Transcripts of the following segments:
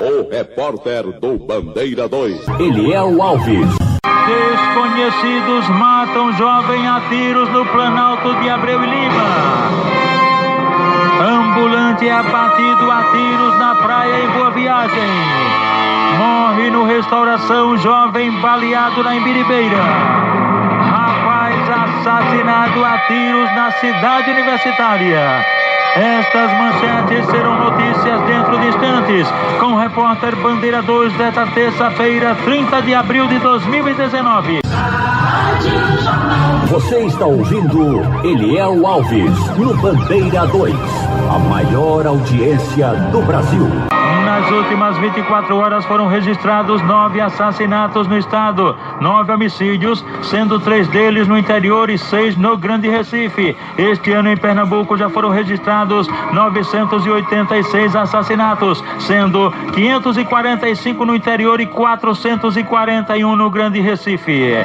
O repórter do Bandeira 2, Eliel Alves. Desconhecidos matam jovem a tiros no Planalto de Abreu e Lima. Ambulante é abatido a tiros na praia em Boa Viagem. Morre no Restauração jovem baleado na Imbiribeira. Rapaz assassinado a tiros na cidade universitária. Estas manchetes serão notícias dentro de instantes, com o repórter Bandeira 2 desta terça-feira, 30 de abril de 2019. Você está ouvindo Eliel Alves, no Bandeira 2, a maior audiência do Brasil. Nas últimas 24 horas foram registrados 9 assassinatos no estado, 9 homicídios, sendo 3 deles no interior e 6 no Grande Recife. Este ano em Pernambuco já foram registrados 986 assassinatos, sendo 545 no interior e 441 no Grande Recife.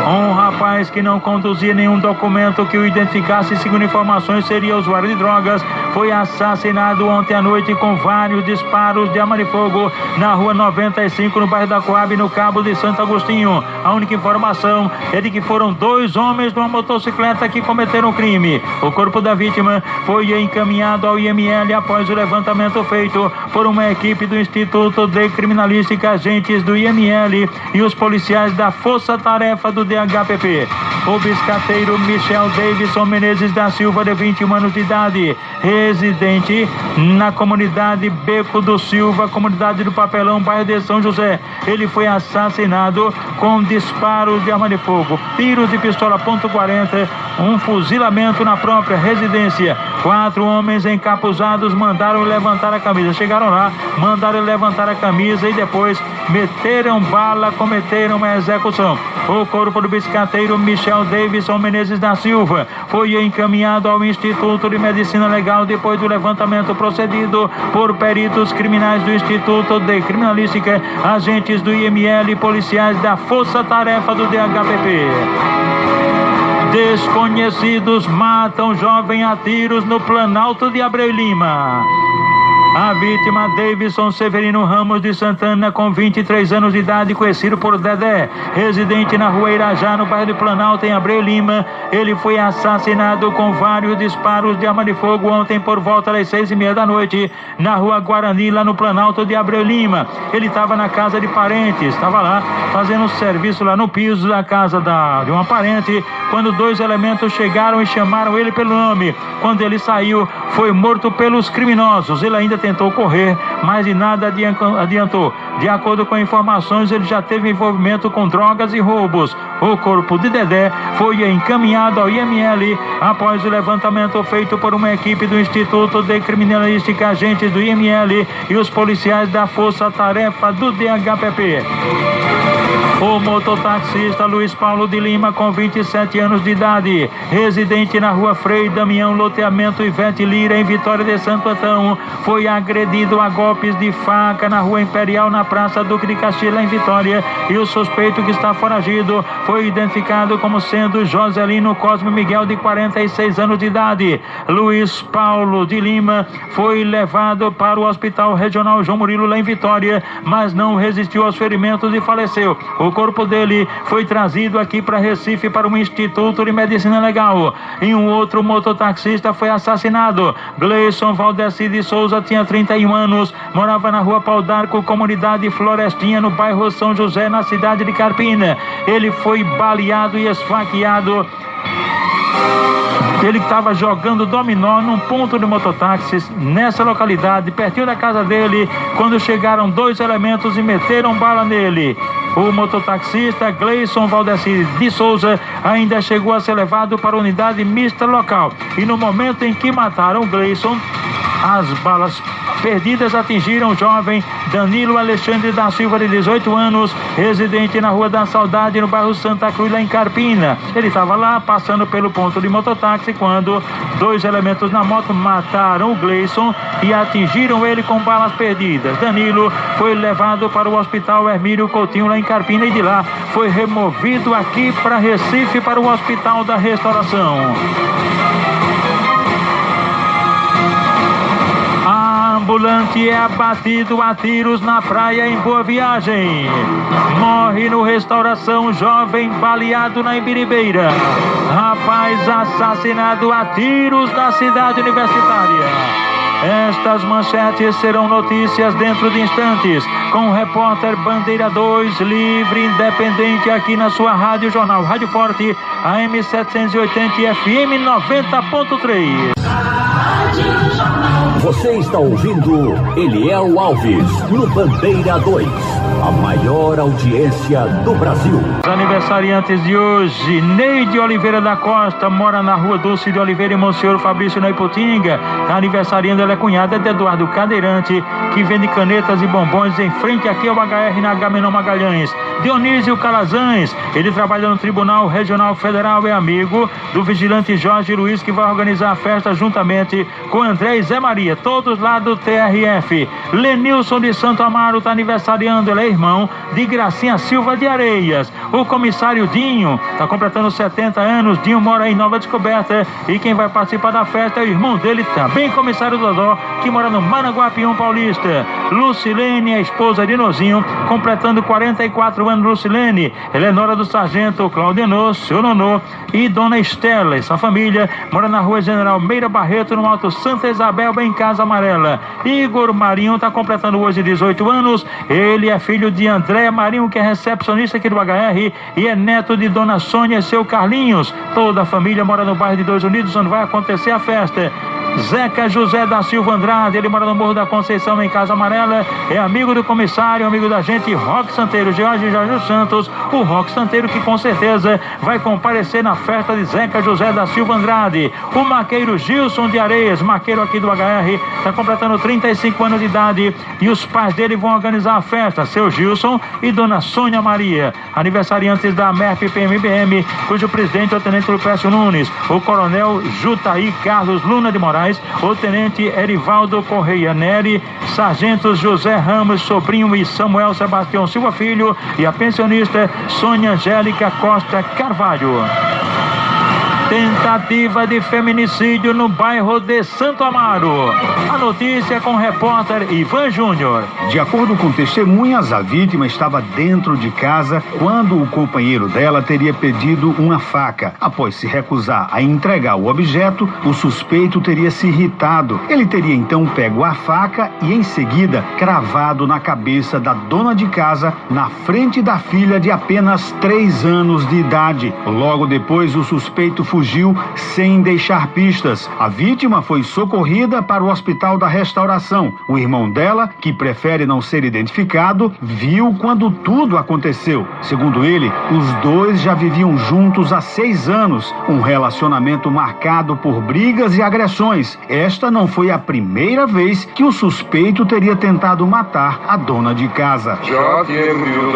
Um rapaz que não conduzia nenhum documento que o identificasse, segundo informações, seria usuário de drogas, foi assassinado ontem à noite com vários disparos de arma de fogo na rua 95, no bairro da Coab, no Cabo de Santo Agostinho. A única informação é de que foram 2 homens numa motocicleta que cometeram o crime. O corpo da vítima foi encaminhado ao IML após o levantamento feito por uma equipe do Instituto de Criminalística, agentes do IML e os policiais da Força Tarefa do DHPP. O biscateiro Michel Davidson Menezes da Silva, de 21 anos de idade, residente na comunidade Beco do Silva, comunidade do Papelão, bairro de São José. Ele foi assassinado com disparos de arma de fogo, tiros de pistola .40, um fuzilamento na própria residência. 4 homens encapuzados mandaram levantar a camisa. Chegaram lá, mandaram levantar a camisa e depois meteram bala, cometeram uma execução. O corpo do biscateiro Michel Davidson Menezes da Silva foi encaminhado ao Instituto de Medicina Legal depois do levantamento procedido por peritos criminais do Instituto de Criminalística, agentes do IML e policiais da Força Tarefa do DHPP. Desconhecidos matam jovem a tiros no Planalto de Abreu e Lima. A vítima, Davidson Severino Ramos de Santana, com 23 anos de idade, conhecido por Dedé, residente na rua Irajá, no bairro de Planalto, em Abreu e Lima. Ele foi assassinado com vários disparos de arma de fogo ontem por volta das 6:30 da noite, na rua Guarani, lá no Planalto de Abreu e Lima. Ele estava na casa de parentes, estava lá fazendo serviço lá no piso da casa de uma parente, quando 2 elementos chegaram e chamaram ele pelo nome. Quando ele saiu, foi morto pelos criminosos. Ele ainda tentou correr, mas de nada adiantou. De acordo com informações, ele já teve envolvimento com drogas e roubos. O corpo de Dedé foi encaminhado ao IML após o levantamento feito por uma equipe do Instituto de Criminalística, agentes do IML e os policiais da Força Tarefa do DHPP. O mototaxista Luiz Paulo de Lima, com 27 anos de idade, residente na rua Frei Damião, loteamento Ivete Lira, em Vitória de Santo Antão, foi agredido a golpes de faca na rua Imperial, na Praça Duque de Caxias, em Vitória, e o suspeito, que está foragido, foi identificado como sendo Joselino Cosme Miguel, de 46 anos de idade. Luiz Paulo de Lima foi levado para o Hospital Regional João Murilo, lá em Vitória, mas não resistiu aos ferimentos e faleceu. O corpo dele foi trazido aqui para Recife, para um Instituto de Medicina Legal. E um outro mototaxista foi assassinado. Gleison Valdeci de Souza tinha 31 anos, morava na rua Pau d'Arco, comunidade Florestinha, no bairro São José, na cidade de Carpina. Ele foi baleado e esfaqueado. Ele estava jogando dominó num ponto de mototáxis nessa localidade, pertinho da casa dele, quando chegaram 2 elementos e meteram bala nele. O mototaxista Gleison Valdeci de Souza ainda chegou a ser levado para a unidade mista local. E no momento em que mataram Gleison, as balas perdidas atingiram o jovem Danilo Alexandre da Silva, de 18 anos, residente na Rua da Saudade, no bairro Santa Cruz, lá em Carpina. Ele estava lá passando pelo ponto de mototáxi quando 2 elementos na moto mataram o Gleison e atingiram ele com balas perdidas. Danilo foi levado para o Hospital Hermílio Coutinho, lá em Carpina, e de lá foi removido aqui para Recife, para o Hospital da Restauração. ambulante Ouvinte é abatido a tiros na praia em Boa Viagem. Morre no Restauração jovem baleado na Imbiribeira. Rapaz assassinado a tiros na cidade universitária. Estas manchetes serão notícias dentro de instantes, com o repórter Bandeira 2, livre, independente, aqui na sua Rádio Jornal, Rádio Forte, AM 780 e FM 90.3. Você está ouvindo Eliel Alves, no Bandeira 2, a maior audiência do Brasil. Os aniversariantes de hoje: Neide Oliveira da Costa, mora na Rua Dulce de Oliveira e Monsenhor Fabrício, na Iputinga. Está aniversariando, ela é cunhada de Eduardo Cadeirante, que vende canetas e bombons em frente aqui ao HR na Agamenon Magalhães. Dionísio Calazans, ele trabalha no Tribunal Regional Federal, é amigo do vigilante Jorge Luiz, que vai organizar a festa juntamente com André e Zé Maria, todos lá do TRF. Lenilson de Santo Amaro está aniversariando, ele é irmão de Gracinha Silva de Areias. O comissário Dinho está completando 70 anos, Dinho mora em Nova Descoberta e quem vai participar da festa é o irmão dele também, comissário Dodó, que mora no Managuapião Paulista. Lucilene, a esposa de Nozinho, completando 44 anos. Lucilene, ela é nora do sargento Claudenô, seu Nonô e dona Estela. Essa família mora na Rua General Meira Barreto, no Alto Santa Isabel, bem em Casa Amarela. Igor Marinho está completando hoje 18 anos, ele é filho de André Marinho, que é recepcionista aqui do HR e é neto de dona Sônia e seu Carlinhos. Toda a família mora no bairro de Dois Unidos, onde vai acontecer a festa. Zeca José da Silva Andrade, ele mora no Morro da Conceição, em Casa Amarela, é amigo do comissário, amigo da gente, Roque Santeiro, Jorge Santos, o Roque Santeiro, que com certeza vai comparecer na festa de Zeca José da Silva Andrade. O maqueiro Gilson de Areias, maqueiro aqui do HR, está completando 35 anos de idade e os pais dele vão organizar a festa, seu Gilson e dona Sônia Maria. Aniversariantes da MERP PMBM, cujo presidente é o tenente Lupécio Nunes, o coronel Jutaí Carlos Luna de Moraes, o tenente Erivaldo Correia Neri, sargentos José Ramos Sobrinho e Samuel Sebastião Silva Filho e a pensionista Sônia Angélica Costa Carvalho. Tentativa de feminicídio no bairro de Santo Amaro. A notícia com o repórter Ivan Júnior. De acordo com testemunhas, a vítima estava dentro de casa quando o companheiro dela teria pedido uma faca. Após se recusar a entregar o objeto, o suspeito teria se irritado. Ele teria então pego a faca e em seguida cravado na cabeça da dona de casa, na frente da filha de apenas 3 anos de idade. Logo depois, o suspeito fugiu sem deixar pistas. A vítima foi socorrida para o Hospital da Restauração. O irmão dela, que prefere não ser identificado, viu quando tudo aconteceu. Segundo ele, os dois já viviam juntos há 6 anos, um relacionamento marcado por brigas e agressões. Esta não foi a primeira vez que o suspeito teria tentado matar a dona de casa. Já tinha brigo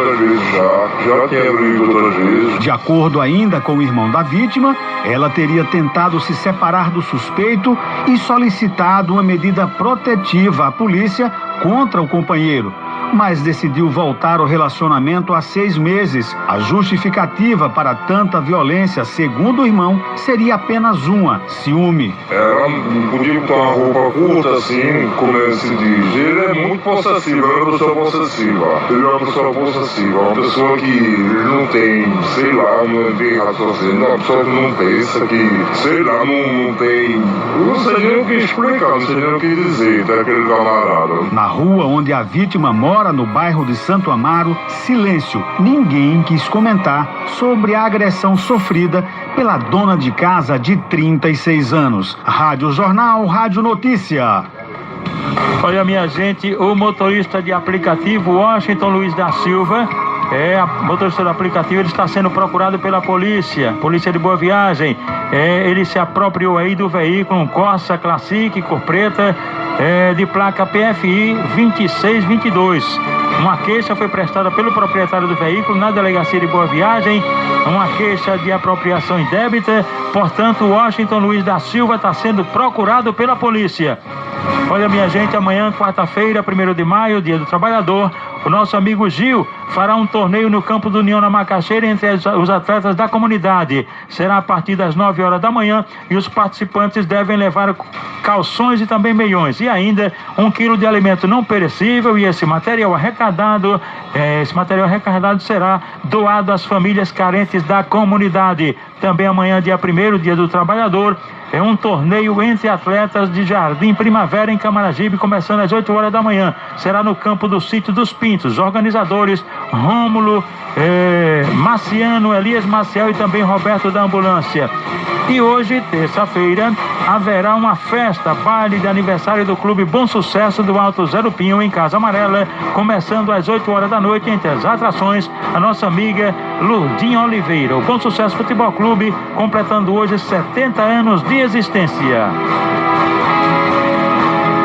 outras vezes. De acordo ainda com o irmão da vítima, ela teria tentado se separar do suspeito e solicitado uma medida protetiva à polícia contra o companheiro, mas decidiu voltar ao relacionamento há 6 meses. A justificativa para tanta violência, segundo o irmão, seria apenas uma: ciúme. Ela não podia botar uma roupa curta assim, como se diz. Ele é muito possessivo, é uma pessoa possessiva. Ele é uma pessoa possessiva, uma pessoa que não tem, sei lá, não tem raciocínio, uma pessoa que não pensa, que, sei lá, não tem. Eu não sei nem o que explicar, não sei nem o que dizer daquele camarada. Na rua onde a vítima mora, no bairro de Santo Amaro, silêncio. Ninguém quis comentar sobre a agressão sofrida pela dona de casa de 36 anos. Rádio Jornal, Rádio Notícia. Olha, minha gente, o motorista de aplicativo Washington Luiz da Silva, motorista do aplicativo, ele está sendo procurado pela polícia de Boa Viagem. Ele se apropriou aí do veículo, um Corsa Classic, cor preta, de placa PFI 2622. Uma queixa foi prestada pelo proprietário do veículo na delegacia de Boa Viagem, uma queixa de apropriação indébita. Portanto, Washington Luiz da Silva está sendo procurado pela polícia. Olha, minha gente, amanhã, quarta-feira, 1º de maio, dia do trabalhador, o nosso amigo Gil fará um torneio no campo do União na Macaxeira entre os atletas da comunidade. Será a partir das 9 horas da manhã e os participantes devem levar calções e também meiões. E ainda 1 quilo de alimento não perecível, e esse material arrecadado será doado às famílias carentes da comunidade. Também amanhã, dia 1º, dia do trabalhador, é um torneio entre atletas de Jardim Primavera em Camaragibe, começando às 8 horas da manhã. Será no campo do Sítio dos Pintos. Organizadores Rômulo, Marciano, Elias Maciel e também Roberto da Ambulância. E hoje, terça-feira, haverá uma festa, baile de aniversário do Clube Bom Sucesso do Alto Zero Pinho, em Casa Amarela, começando às 8 horas da noite. Entre as atrações, a nossa amiga Lourdinha Oliveira. O Bom Sucesso Futebol Clube, completando hoje 70 anos de existência.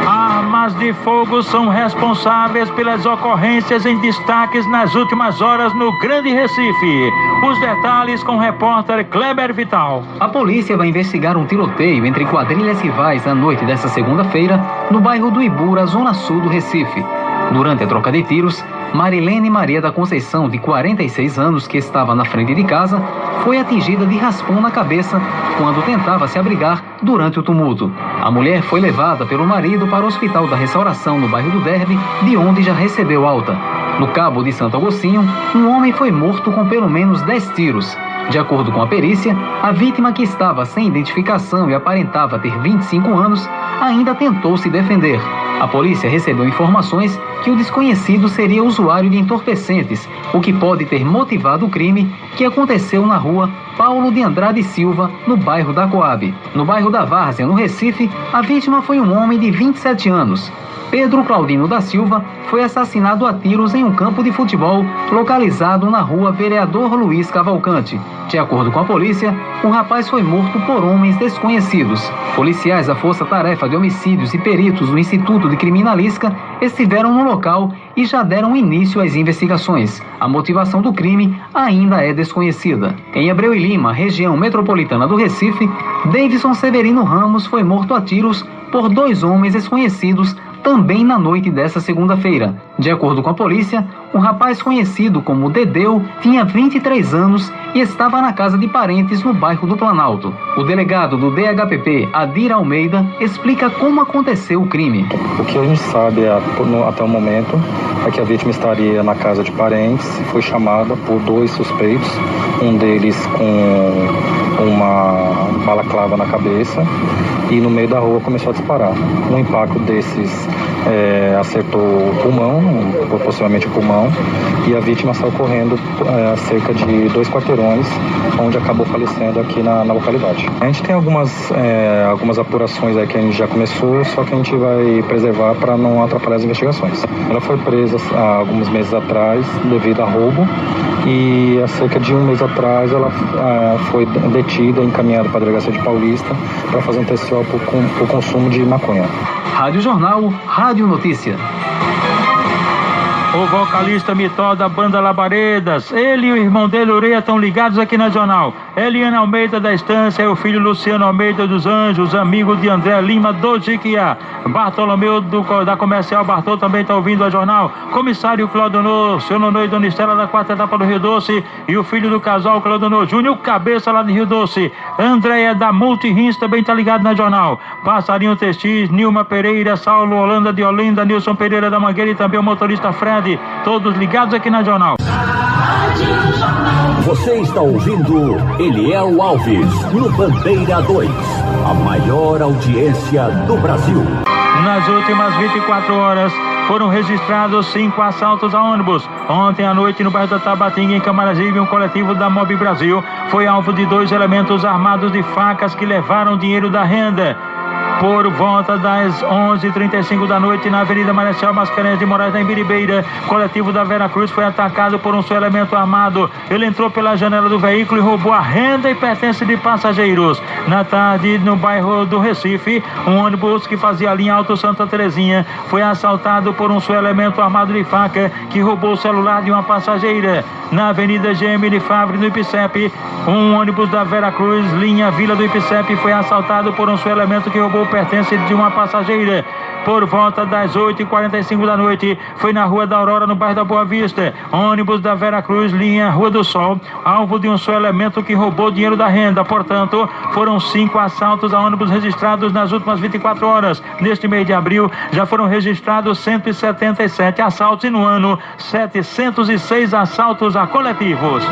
Armas de fogo são responsáveis pelas ocorrências em destaques nas últimas horas no Grande Recife. Os detalhes com o repórter Kleber Vital. A polícia vai investigar um tiroteio entre quadrilhas rivais na noite desta segunda-feira no bairro do Ibura, zona sul do Recife. Durante a troca de tiros, Marilene Maria da Conceição, de 46 anos, que estava na frente de casa, foi atingida de raspão na cabeça quando tentava se abrigar durante o tumulto. A mulher foi levada pelo marido para o Hospital da Restauração, no bairro do Derby, de onde já recebeu alta. No Cabo de Santo Agostinho, um homem foi morto com pelo menos 10 tiros. De acordo com a perícia, a vítima, que estava sem identificação e aparentava ter 25 anos, ainda tentou se defender. A polícia recebeu informações que o desconhecido seria usuário de entorpecentes, o que pode ter motivado o crime, que aconteceu na rua Paulo de Andrade Silva, no bairro da Coab. No bairro da Várzea, no Recife, a vítima foi um homem de 27 anos. Pedro Claudino da Silva foi assassinado a tiros em um campo de futebol localizado na rua Vereador Luiz Cavalcante. De acordo com a polícia, o rapaz foi morto por homens desconhecidos. Policiais da Força Tarefa de Homicídios e peritos do Instituto de Criminalística estiveram no local e já deram início às investigações. A motivação do crime ainda é desconhecida. Em Abreu e Lima, região metropolitana do Recife, Davidson Severino Ramos foi morto a tiros por 2 homens desconhecidos também na noite dessa segunda-feira. De acordo com a polícia, o rapaz, conhecido como Dedeu, tinha 23 anos e estava na casa de parentes no bairro do Planalto. O delegado do DHPP, Adir Almeida, explica como aconteceu o crime. O que a gente sabe até o momento é que a vítima estaria na casa de parentes, foi chamada por 2 suspeitos, um deles com uma balaclava na cabeça, e no meio da rua começou a disparar. Um impacto desses acertou o pulmão, possivelmente o pulmão, e a vítima saiu correndo a cerca de 2 quarteirões, onde acabou falecendo aqui na localidade. A gente tem algumas apurações aí que a gente já começou, só que a gente vai preservar para não atrapalhar as investigações. Ela foi presa há alguns meses atrás devido a roubo, e há cerca de 1 mês atrás ela foi detida e encaminhada para a delegacia de Paulista para fazer um TCO por consumo de maconha. Rádio Jornal, Rádio Notícia. O vocalista Mitó da banda Labaredas, ele e o irmão dele, Ureia, estão ligados aqui na Jornal. Eliana Almeida da Estância e o filho Luciano Almeida dos Anjos, amigo de André Lima do Jiquiá. Bartolomeu da Comercial Bartol também está ouvindo a Jornal. Comissário Claudonô, seu Nonô e Dona Estela da 4ª etapa do Rio Doce, e o filho do casal Claudonô Júnior, cabeça lá de Rio Doce. Andréia da Multirins também está ligado na Jornal. Passarinho Textis, Nilma Pereira, Saulo Holanda de Olinda, Nilson Pereira da Mangueira e também o motorista Fred. Todos ligados aqui na Jornal. Você está ouvindo Eliel Alves no Bandeira 2, a maior audiência do Brasil. Nas últimas 24 horas foram registrados 5 assaltos a ônibus. Ontem à noite, no bairro da Tabatinga, em Camaragibe, um coletivo da Mob Brasil foi alvo de 2 elementos armados de facas que levaram dinheiro da renda. Por volta das 11h35 da noite, na Avenida Marechal Mascarenhas de Moraes, na Embiribeira, o coletivo da Vera Cruz foi atacado por um seu elemento armado. Ele entrou pela janela do veículo e roubou a renda e pertence de passageiros. Na tarde, no bairro do Recife, um ônibus que fazia a linha Alto Santa Terezinha foi assaltado por um seu elemento armado de faca que roubou o celular de uma passageira. Na Avenida GM de Favre, no Ipicep, um ônibus da Vera Cruz, linha Vila do Ipicep, foi assaltado por um seu elemento que roubou o pertence de uma passageira. por volta das 8h45 da noite. Foi na Rua da Aurora, no bairro da Boa Vista. Ônibus da Vera Cruz, linha Rua do Sol, alvo de um só elemento que roubou dinheiro da renda. Portanto, foram 5 assaltos a ônibus registrados nas últimas 24 horas. Neste mês de abril, já foram registrados 177 assaltos e no ano, 706 assaltos a coletivos.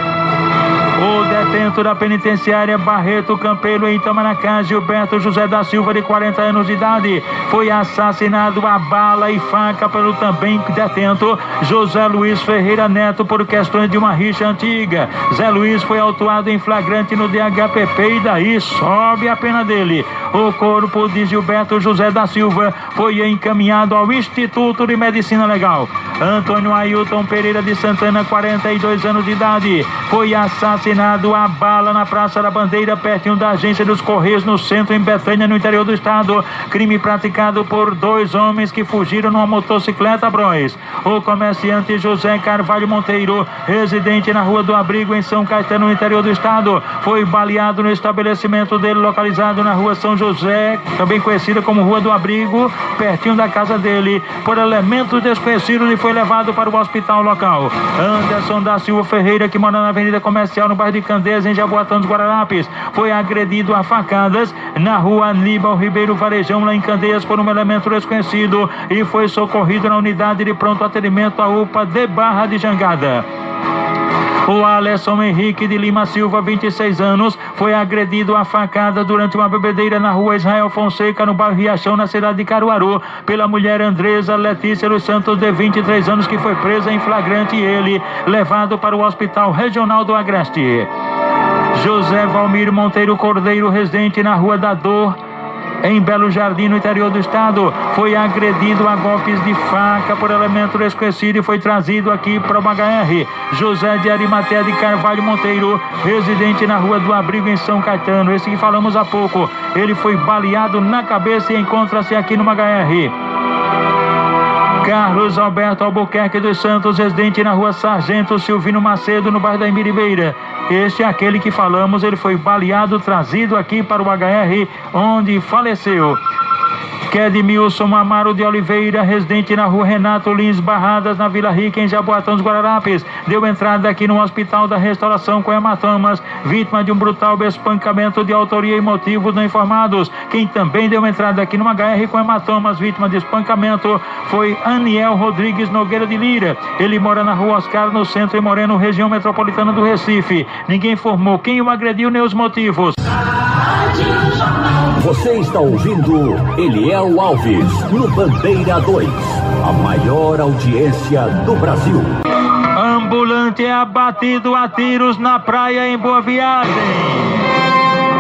O detento da penitenciária Barreto Campelo, em Itamaracá, Gilberto José da Silva, de 40 anos de idade, foi assassinado a bala e faca pelo também detento José Luiz Ferreira Neto por questões de uma rixa antiga. Zé Luiz foi autuado em flagrante no DHPP e daí sobe a pena dele. O corpo de Gilberto José da Silva foi encaminhado ao Instituto de Medicina Legal. Antônio Ailton Pereira de Santana, 42 anos de idade, foi assassinado a bala na Praça da Bandeira, pertinho da agência dos Correios, no centro, em Betânia, no interior do estado. Crime praticado por 2 homens que fugiram numa motocicleta Bros. O comerciante José Carvalho Monteiro, residente na Rua do Abrigo, em São Caetano, no interior do estado, foi baleado no estabelecimento dele, localizado na Rua São José, também conhecida como Rua do Abrigo, pertinho da casa dele, por elementos desconhecidos, e foi levado para o hospital local. Anderson da Silva Ferreira, que mora na Avenida Comercial, no bairro de Candeias, em Jaboatão dos Guararapes, foi agredido a facadas na Rua Aníbal Ribeiro Varejão, lá em Candeias, por um elemento desconhecido, e foi socorrido na unidade de pronto atendimento, a UPA de Barra de Jangada. O Alisson Henrique de Lima Silva, 26 anos, foi agredido a facada durante uma bebedeira na Rua Israel Fonseca, no bairro Riachão, na cidade de Caruaru, pela mulher Andresa Letícia dos Santos, de 23 anos, que foi presa em flagrante, e ele levado para o Hospital Regional do Agreste. José Valmir Monteiro Cordeiro, residente na Rua da Dor, em Belo Jardim, no interior do estado, foi agredido a golpes de faca por elemento desconhecido e foi trazido aqui para o HR. José de Arimatea de Carvalho Monteiro, residente na Rua do Abrigo, em São Caetano, esse que falamos há pouco, ele foi baleado na cabeça e encontra-se aqui no HR. Carlos Alberto Albuquerque dos Santos, residente na Rua Sargento Silvino Macedo, no bairro da Imbiribeira. Este é aquele que falamos, ele foi baleado, trazido aqui para o HR, onde faleceu. Kedmilson Amaro de Oliveira, residente na Rua Renato Lins Barradas, na Vila Rica, em Jaboatão dos Guararapes, deu entrada aqui no Hospital da Restauração com hematomas, vítima de um brutal espancamento de autoria e motivos não informados. Quem também deu entrada aqui no HR com hematomas, vítima de espancamento, foi Aniel Rodrigues Nogueira de Lira. Ele mora na Rua Oscar, no centro, em Moreno, região metropolitana do Recife. Ninguém informou quem o agrediu nem os motivos. Você está ouvindo Eliel Alves, no Bandeira 2, a maior audiência do Brasil. Ambulante é abatido a tiros na praia em Boa Viagem.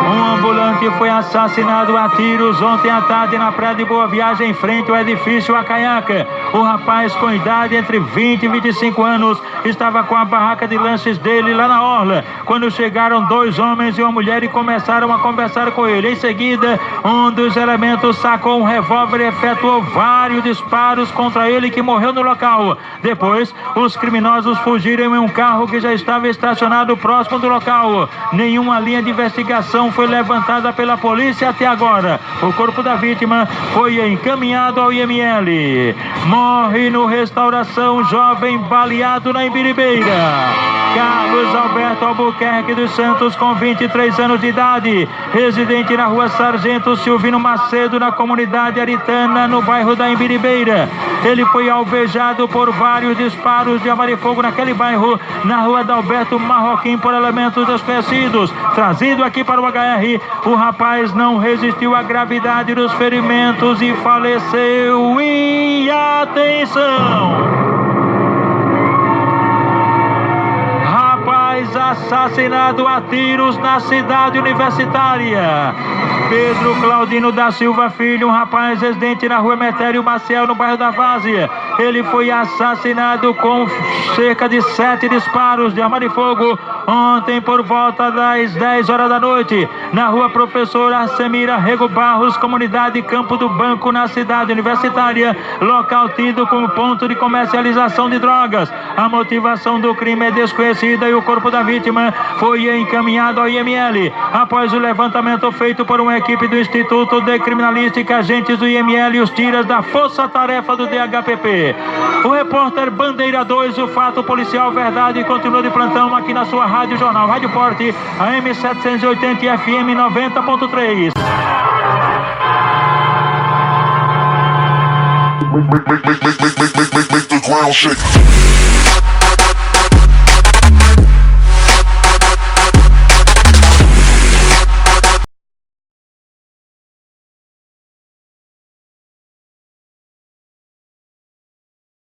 Um ambulante foi assassinado a tiros ontem à tarde na praia de Boa Viagem, em frente ao edifício Acaiaca. O rapaz, com idade entre 20 e 25 anos, estava com a barraca de lanches dele lá na orla, quando chegaram 2 homens e uma mulher e começaram a conversar com ele. Em seguida, um dos elementos sacou um revólver e efetuou vários disparos contra ele, que morreu no local. Depois, os criminosos fugiram em um carro que já estava estacionado próximo do local. Nenhuma linha de investigação foi levantada pela polícia até agora. O corpo da vítima foi encaminhado ao IML. Morre no Restauração jovem baleado na Imbiribeira. Carlos Alberto Albuquerque dos Santos, com 23 anos de idade, residente na Rua Sargento Silvino Macedo, na comunidade Aritana, no bairro da Imbiribeira. Ele foi alvejado por vários disparos de arma de fogo naquele bairro, na Rua Adalberto Marroquim, por elementos desconhecidos. Trazido aqui para o HR, o rapaz não resistiu à gravidade dos ferimentos e faleceu. E atenção! Assassinado a tiros na cidade universitária. Pedro Claudino da Silva Filho, um rapaz residente na Rua Metério Maciel, no bairro da Várzea. Ele foi assassinado com cerca de 7 disparos de arma de fogo ontem por volta das 10 horas da noite, na Rua Professor Arcemira Rego Barros, comunidade Campo do Banco, na cidade universitária, local tido como ponto de comercialização de drogas. A motivação do crime é desconhecida e o corpo da vítima foi encaminhado ao IML. Após o levantamento feito por uma equipe do Instituto de Criminalística, agentes do IML e os tiras da Força-Tarefa do DHPP. O repórter Bandeira 2, o fato policial verdade, continua de plantão aqui na sua Rádio Jornal, Rádio Forte, AM 780 e FM 90.3. Make the ground shake.